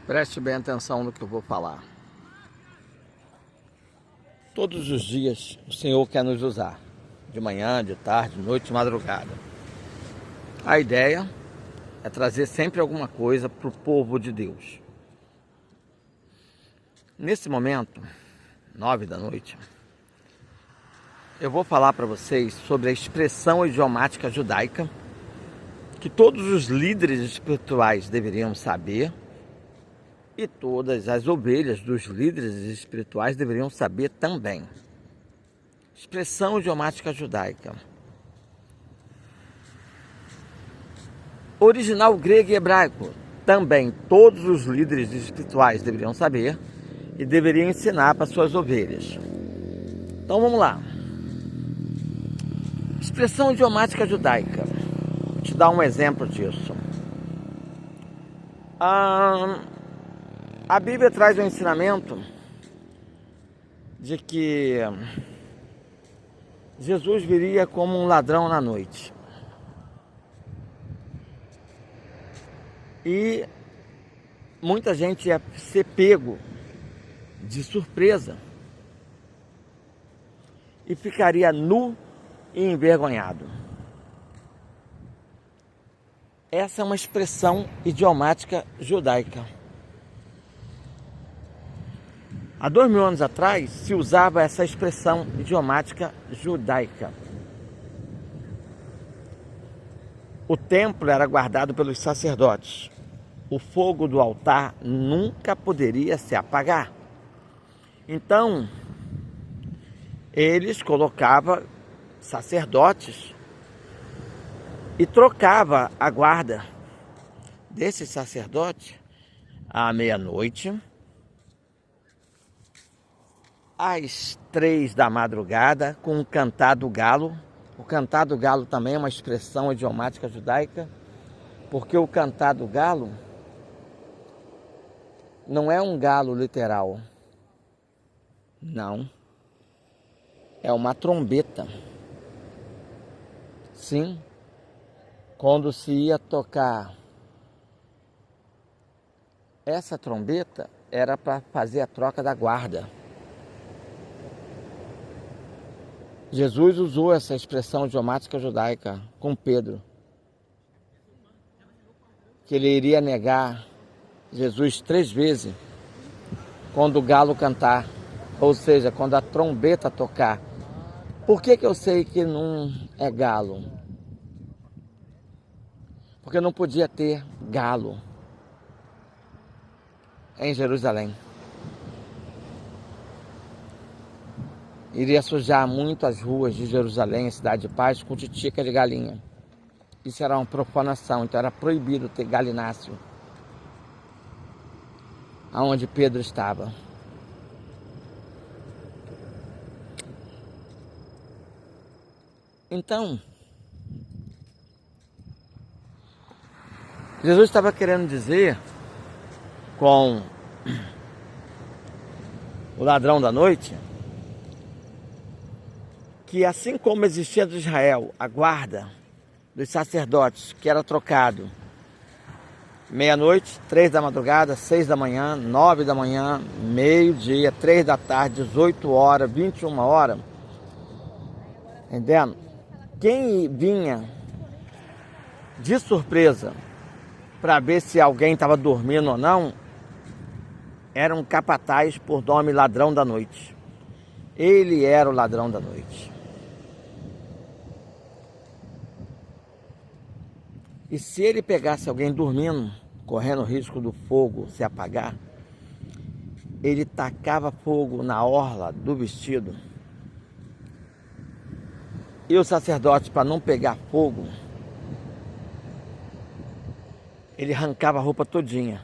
Preste bem atenção no que eu vou falar. Todos os dias o Senhor quer nos usar. De manhã, de tarde, de noite, de madrugada. A ideia é trazer sempre alguma coisa para o povo de Deus. Nesse momento, 9 da noite, eu vou falar para vocês sobre a expressão idiomática judaica que todos os líderes espirituais deveriam saber e todas as ovelhas dos líderes espirituais deveriam saber também. Expressão idiomática judaica. Original grego e hebraico. Também todos os líderes espirituais deveriam saber e deveriam ensinar para suas ovelhas. Então vamos lá. Expressão idiomática judaica. Vou te dar um exemplo disso. A Bíblia traz um ensinamento de que Jesus viria como um ladrão na noite. E muita gente ia ser pego de surpresa e ficaria nu e envergonhado. Essa é uma expressão idiomática judaica. Há 2000 anos atrás se usava essa expressão idiomática judaica. O templo era guardado pelos sacerdotes. O fogo do altar nunca poderia se apagar. Então, eles colocavam sacerdotes e trocava a guarda desses sacerdotes à meia-noite, às 3 da madrugada, com o cantar do galo. O cantar do galo também é uma expressão idiomática judaica, porque o cantar do galo não é um galo literal. Não. É uma trombeta. Sim. Quando se ia tocar essa trombeta, era para fazer a troca da guarda. Jesus usou essa expressão idiomática judaica com Pedro, que ele iria negar Jesus 3 vezes quando o galo cantar, ou seja, quando a trombeta tocar. Por que eu sei que não é galo? Porque não podia ter galo em Jerusalém. Iria sujar muito as ruas de Jerusalém, a cidade de paz, com titica de galinha. Isso era uma profanação, então era proibido ter galináceo aonde Pedro estava. Então, Jesus estava querendo dizer com o ladrão da noite que assim como existia de Israel a guarda dos sacerdotes, que era trocado meia-noite, 3 da madrugada, 6 da manhã, 9 da manhã, meio-dia, 3 da tarde, 18 horas, 21 horas, entendendo? Quem vinha de surpresa para ver se alguém estava dormindo ou não, era um capataz por nome Ladrão da Noite. Ele era o ladrão da noite. E se ele pegasse alguém dormindo, correndo o risco do fogo se apagar, ele tacava fogo na orla do vestido. E o sacerdote, para não pegar fogo, ele arrancava a roupa todinha.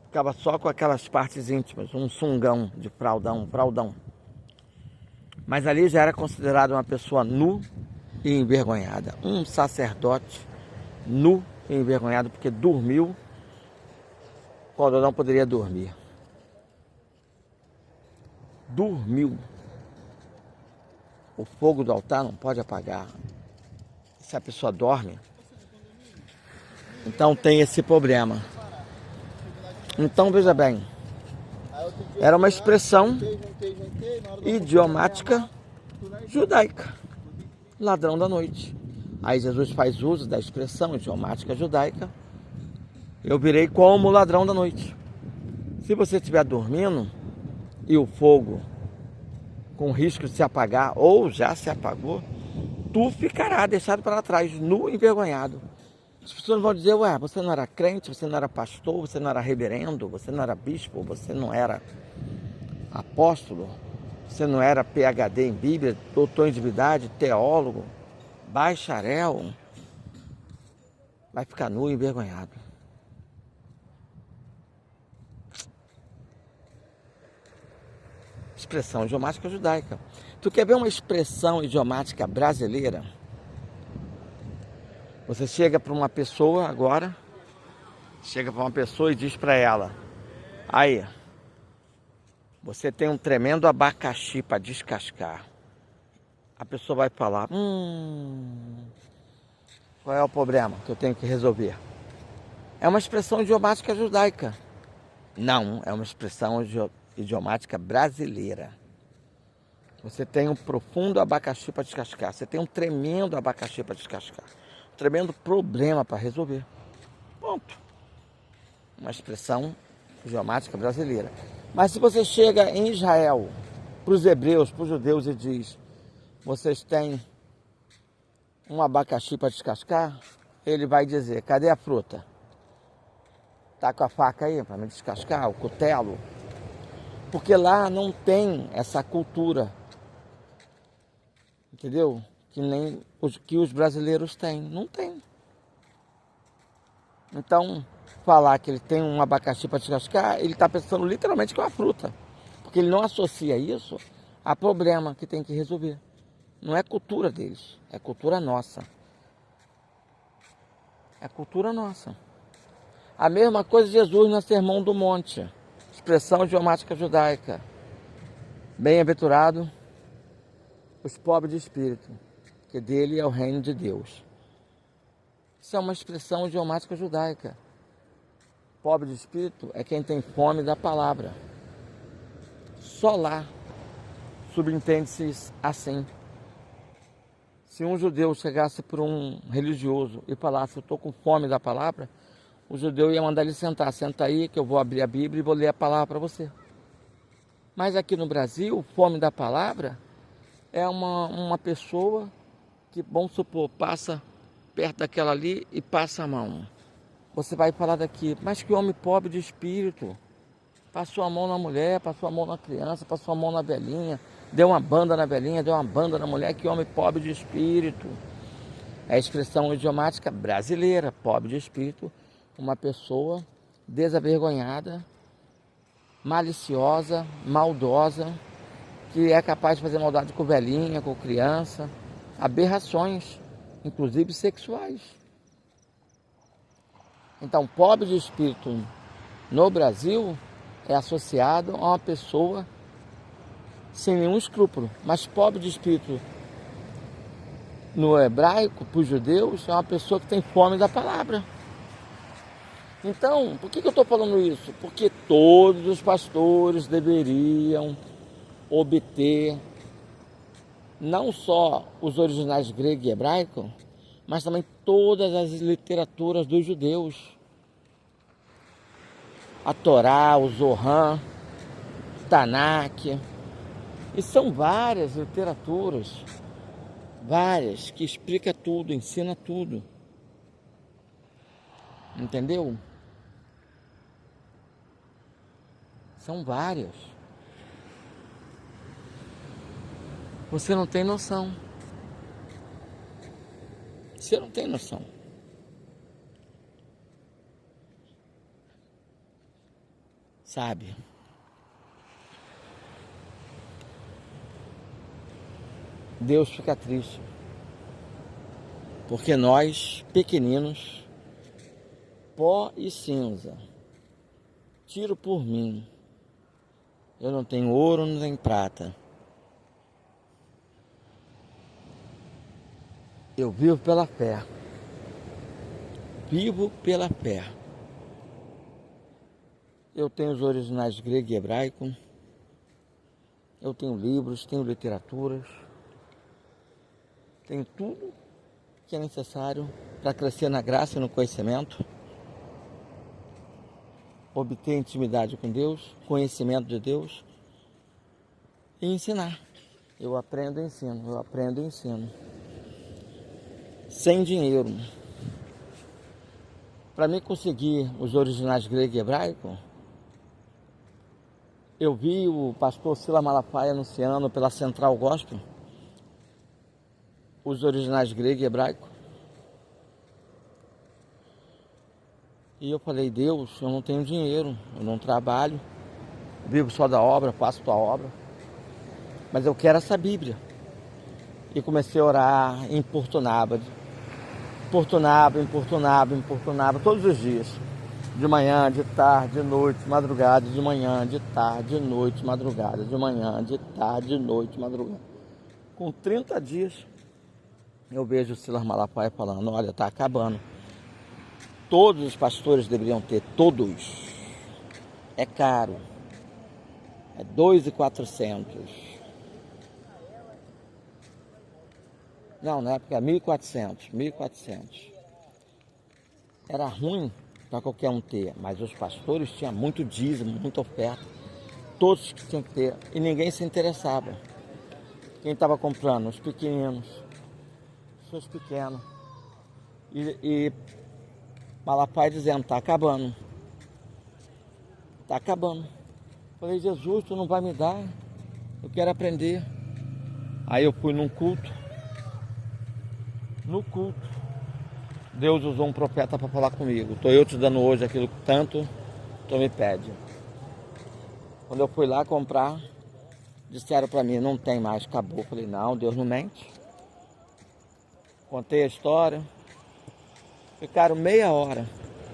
Ficava só com aquelas partes íntimas, um sungão de fraldão, fraldão. Mas ali já era considerado uma pessoa nu e envergonhada. Um sacerdote nu e envergonhado porque dormiu quando não poderia dormir. Dormiu. O fogo do altar não pode apagar. Se a pessoa dorme, então tem esse problema. Então, veja bem, era uma expressão idiomática judaica, ladrão da noite. Aí Jesus faz uso da expressão idiomática judaica, eu virei como ladrão da noite. Se você estiver dormindo e o fogo com risco de se apagar ou já se apagou, tu ficará deixado para trás, nu e envergonhado. As pessoas vão dizer, ué, você não era crente, você não era pastor, você não era reverendo, você não era bispo, você não era apóstolo, você não era PhD em Bíblia, doutor em divindade, teólogo, bacharel. Vai ficar nu e envergonhado. Expressão idiomática judaica. Tu quer ver uma expressão idiomática brasileira? Você chega para uma pessoa agora, e diz para ela, aí, você tem um tremendo abacaxi para descascar. A pessoa vai falar, qual é o problema que eu tenho que resolver? É uma expressão idiomática judaica. Não, é uma expressão idiomática brasileira. Você tem um profundo abacaxi para descascar. Você tem um tremendo abacaxi para descascar. Um tremendo problema para resolver. Ponto. Uma expressão idiomática brasileira. Mas se você chega em Israel, para os hebreus, para os judeus e diz, vocês têm um abacaxi para descascar, ele vai dizer, cadê a fruta? Tá com a faca aí para me descascar, o cutelo? Porque lá não tem essa cultura, entendeu? Que os brasileiros têm, não tem. Então, falar que ele tem um abacaxi para descascar, ele está pensando literalmente que é uma fruta. Porque ele não associa isso a problema que tem que resolver. Não é cultura deles, é cultura nossa. É cultura nossa. A mesma coisa Jesus no Sermão do Monte, expressão idiomática judaica. Bem-aventurado os pobres de espírito, que dele é o reino de Deus. Isso é uma expressão idiomática judaica. Pobre de espírito é quem tem fome da palavra. Só lá subentende-se assim. Se um judeu chegasse por um religioso e falasse, eu estou com fome da palavra, o judeu ia mandar ele sentar. Senta aí que eu vou abrir a Bíblia e vou ler a palavra para você. Mas aqui no Brasil, fome da palavra é uma pessoa que, vamos supor, passa perto daquela ali e passa a mão. Você vai falar daqui, mas que homem pobre de espírito. Passou a mão na mulher, passou a mão na criança, passou a mão na velhinha, deu uma banda na velhinha, deu uma banda na mulher, que homem pobre de espírito. É a expressão idiomática brasileira, pobre de espírito, uma pessoa desavergonhada, maliciosa, maldosa, que é capaz de fazer maldade com velhinha, com criança, aberrações, inclusive sexuais. Então, pobre de espírito no Brasil é associado a uma pessoa sem nenhum escrúpulo, mas pobre de espírito no hebraico, para os judeus, é uma pessoa que tem fome da palavra. Então, por que eu estou falando isso? Porque todos os pastores deveriam obter não só os originais grego e hebraico, mas também todas as literaturas dos judeus. A Torá, o Zohar, Tanakh. E são várias literaturas, várias, que explica tudo, ensina tudo. Entendeu? São várias. Você não tem noção. Você não tem noção. Sabe? Deus fica triste. Porque nós, pequeninos, pó e cinza, tiro por mim. Eu não tenho ouro nem prata. Eu vivo pela fé. Vivo pela fé. Eu tenho os originais grego e hebraico. Eu tenho livros, tenho literaturas. Tenho tudo que é necessário para crescer na graça e no conhecimento. Obter intimidade com Deus, conhecimento de Deus e ensinar. Eu aprendo e ensino, eu aprendo e ensino. Sem dinheiro. Para mim conseguir os originais grego e hebraico, eu vi o pastor Silas Malafaia anunciando pela Central Gospel os originais grego e hebraico. E eu falei, Deus, eu não tenho dinheiro, eu não trabalho, vivo só da obra, faço tua obra, mas eu quero essa Bíblia. E comecei a orar, importunava todos os dias. De manhã, de tarde, de noite, madrugada, de manhã, de tarde, de noite, madrugada, de manhã, de tarde, de noite, madrugada. Com 30 dias, eu vejo o Silas Malafaia falando, olha, está acabando. Todos os pastores deveriam ter, todos. É caro. É 2.400. Não, na época é 1.400. Era ruim para qualquer um ter, mas os pastores tinham muito dízimo, muita oferta. Todos que tinham que ter, e ninguém se interessava. Quem estava comprando? Os pequeninos. Os pequenos. E Malafaia dizendo, está acabando. Está acabando. Falei, Jesus, tu não vai me dar? Eu quero aprender. Aí eu fui num culto. No culto, Deus usou um profeta para falar comigo. Estou eu te dando hoje aquilo que tanto tu me pede. Quando eu fui lá comprar, disseram para mim, não tem mais, acabou. Falei, não, Deus não mente. Contei a história. Ficaram meia hora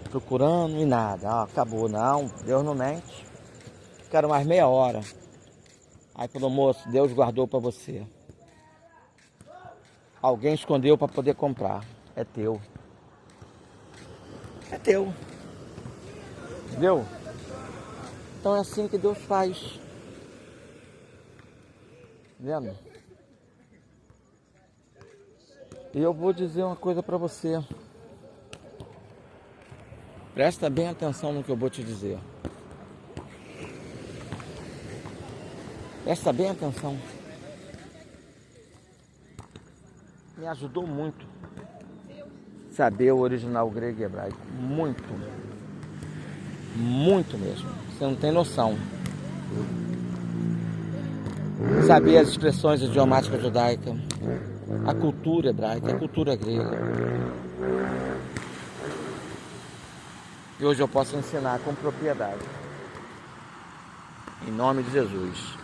procurando e nada. Acabou, não, Deus não mente. Ficaram mais meia hora. Aí falou, moço, Deus guardou para você. Alguém escondeu para poder comprar. É teu. É teu. Entendeu? Então é assim que Deus faz. Vendo? E eu vou dizer uma coisa para você. Presta bem atenção no que eu vou te dizer. Presta bem atenção. Me ajudou muito saber o original grego e hebraico. Muito. Muito mesmo. Você não tem noção. Saber as expressões idiomáticas judaicas, a cultura hebraica, a cultura grega. E hoje eu posso ensinar com propriedade. Em nome de Jesus.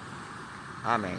Amém.